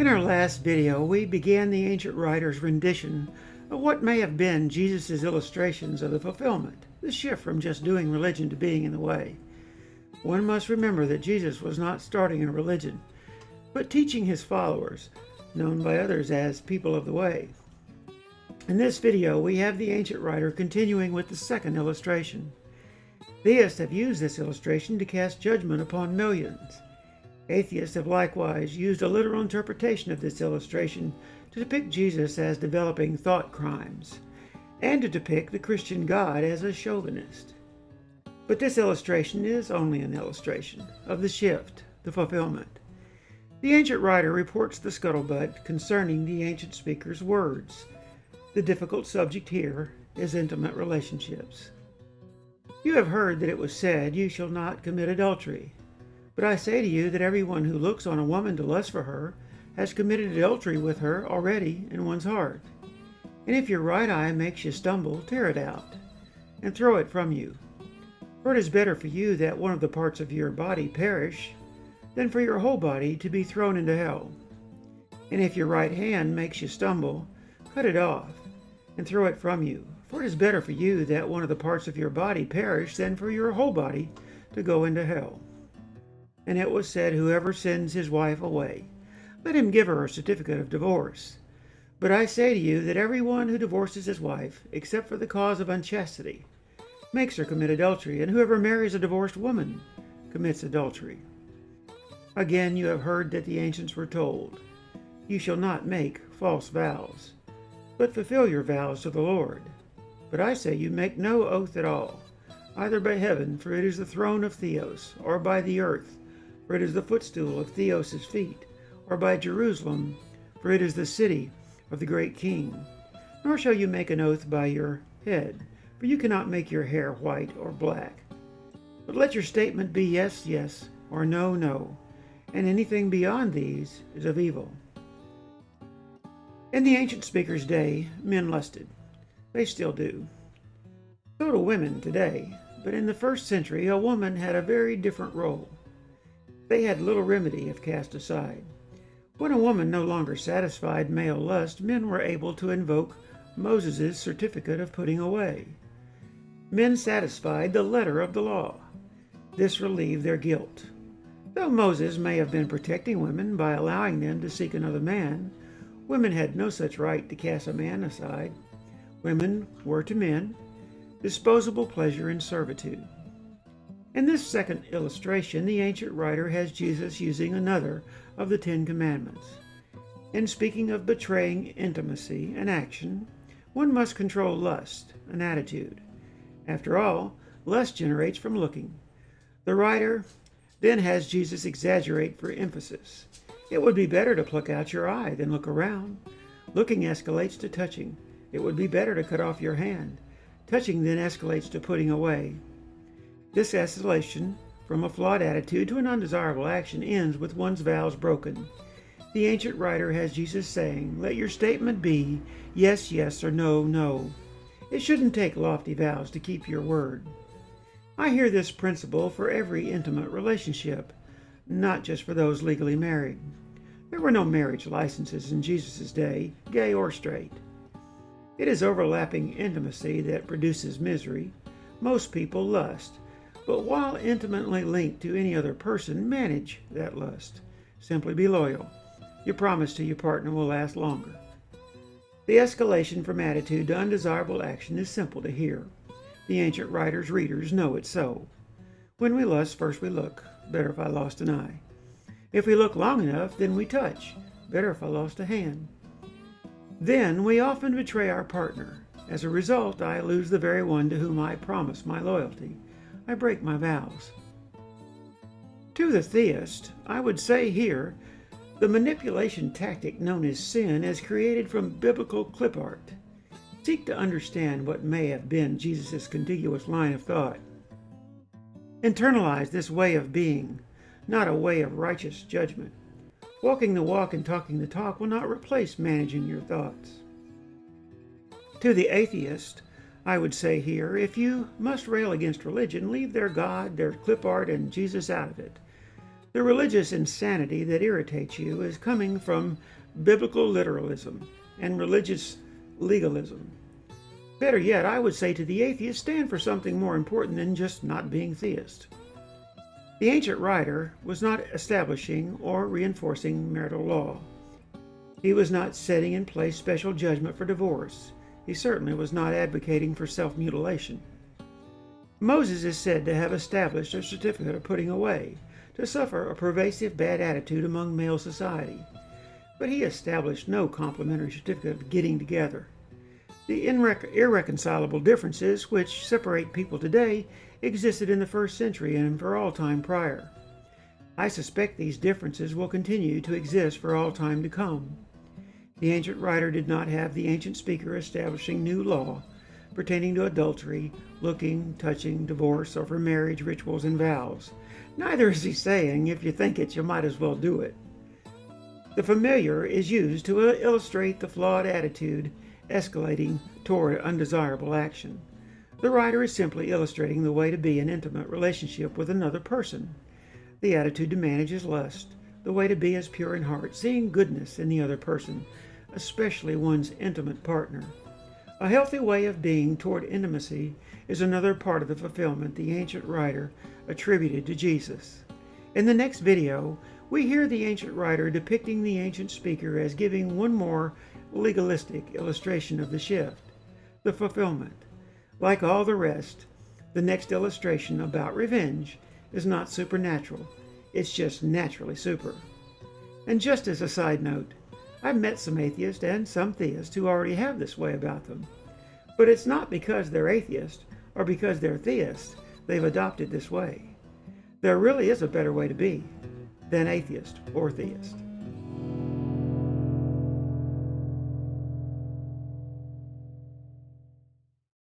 In our last video, we began the ancient writer's rendition of what may have been Jesus' illustrations of the fulfillment, the shift from just doing religion to being in the way. One must remember that Jesus was not starting a religion, but teaching his followers, known by others as people of the way. In this video, we have the ancient writer continuing with the second illustration. Theists have used this illustration to cast judgment upon millions. Atheists have likewise used a literal interpretation of this illustration to depict Jesus as developing thought crimes, and to depict the Christian God as a chauvinist. But this illustration is only an illustration of the shift, the fulfillment. The ancient writer reports the scuttlebutt concerning the ancient speaker's words. The difficult subject here is intimate relationships. You have heard that it was said, "You shall not commit adultery." But I say to you that everyone who looks on a woman to lust for her has committed adultery with her already in one's heart. And if your right eye makes you stumble, tear it out, and throw it from you. For it is better for you that one of the parts of your body perish, than for your whole body to be thrown into hell. And if your right hand makes you stumble, cut it off, and throw it from you. For it is better for you that one of the parts of your body perish, than for your whole body to go into hell. And it was said, "Whoever sends his wife away, let him give her a certificate of divorce. But I say to you that everyone who divorces his wife, except for the cause of unchastity, makes her commit adultery, and whoever marries a divorced woman commits adultery." Again, you have heard that the ancients were told, "You shall not make false vows, but fulfill your vows to the Lord." But I say you make no oath at all, either by heaven, for it is the throne of Theos, or by the earth, for it is the footstool of Theos' feet, or by Jerusalem, for it is the city of the great king. Nor shall you make an oath by your head, for you cannot make your hair white or black. But let your statement be yes, yes, or no, no, and anything beyond these is of evil. In the ancient speaker's day, men lusted. They still do. So do women today, but in the first century, a woman had a very different role. They had little remedy if cast aside. When a woman no longer satisfied male lust, men were able to invoke Moses' certificate of putting away. Men satisfied the letter of the law. This relieved their guilt. Though Moses may have been protecting women by allowing them to seek another man, women had no such right to cast a man aside. Women were to men disposable pleasure and servitude. In this second illustration, the ancient writer has Jesus using another of the 10 Commandments. In speaking of betraying intimacy and action, one must control lust, an attitude. After all, lust generates from looking. The writer then has Jesus exaggerate for emphasis. It would be better to pluck out your eye than look around. Looking escalates to touching. It would be better to cut off your hand. Touching then escalates to putting away. This escalation from a flawed attitude to an undesirable action ends with one's vows broken. The ancient writer has Jesus saying, "Let your statement be yes, yes, or no, no." It shouldn't take lofty vows to keep your word. I hear this principle for every intimate relationship, not just for those legally married. There were no marriage licenses in Jesus' day, gay or straight. It is overlapping intimacy that produces misery. Most people lust. But while intimately linked to any other person, manage that lust. Simply be loyal. Your promise to your partner will last longer. The escalation from attitude to undesirable action is simple to hear. The ancient writer's readers know it so. When we lust, first we look. Better if I lost an eye. If we look long enough, then we touch. Better if I lost a hand. Then we often betray our partner. As a result, I lose the very one to whom I promise my loyalty. I break my vows. To the theist, I would say here, the manipulation tactic known as sin is created from biblical clip art. Seek to understand what may have been Jesus' contiguous line of thought. Internalize this way of being, not a way of righteous judgment. Walking the walk and talking the talk will not replace managing your thoughts. To the atheist, I would say here, if you must rail against religion, leave their God, their clip art, and Jesus out of it. The religious insanity that irritates you is coming from biblical literalism and religious legalism. Better yet, I would say to the atheist, stand for something more important than just not being theist. The ancient writer was not establishing or reinforcing marital law. He was not setting in place special judgment for divorce. He certainly was not advocating for self-mutilation. Moses is said to have established a certificate of putting away, to suffer a pervasive bad attitude among male society. But he established no complimentary certificate of getting together. The irreconcilable differences which separate people today existed in the first century and for all time prior. I suspect these differences will continue to exist for all time to come. The ancient writer did not have the ancient speaker establishing new law pertaining to adultery, looking, touching, divorce, or for marriage rituals and vows. Neither is he saying, if you think it, you might as well do it. The familiar is used to illustrate the flawed attitude escalating toward undesirable action. The writer is simply illustrating the way to be in intimate relationship with another person. The attitude to manage is lust. The way to be is pure in heart, seeing goodness in the other person, especially one's intimate partner. A healthy way of being toward intimacy is another part of the fulfillment the ancient writer attributed to Jesus. In the next video, we hear the ancient writer depicting the ancient speaker as giving one more legalistic illustration of the shift, the fulfillment. Like all the rest, the next illustration about revenge is not supernatural, it's just naturally super. And just as a side note, I've met some atheists and some theists who already have this way about them. But it's not because they're atheists or because they're theists they've adopted this way. There really is a better way to be than atheist or theist.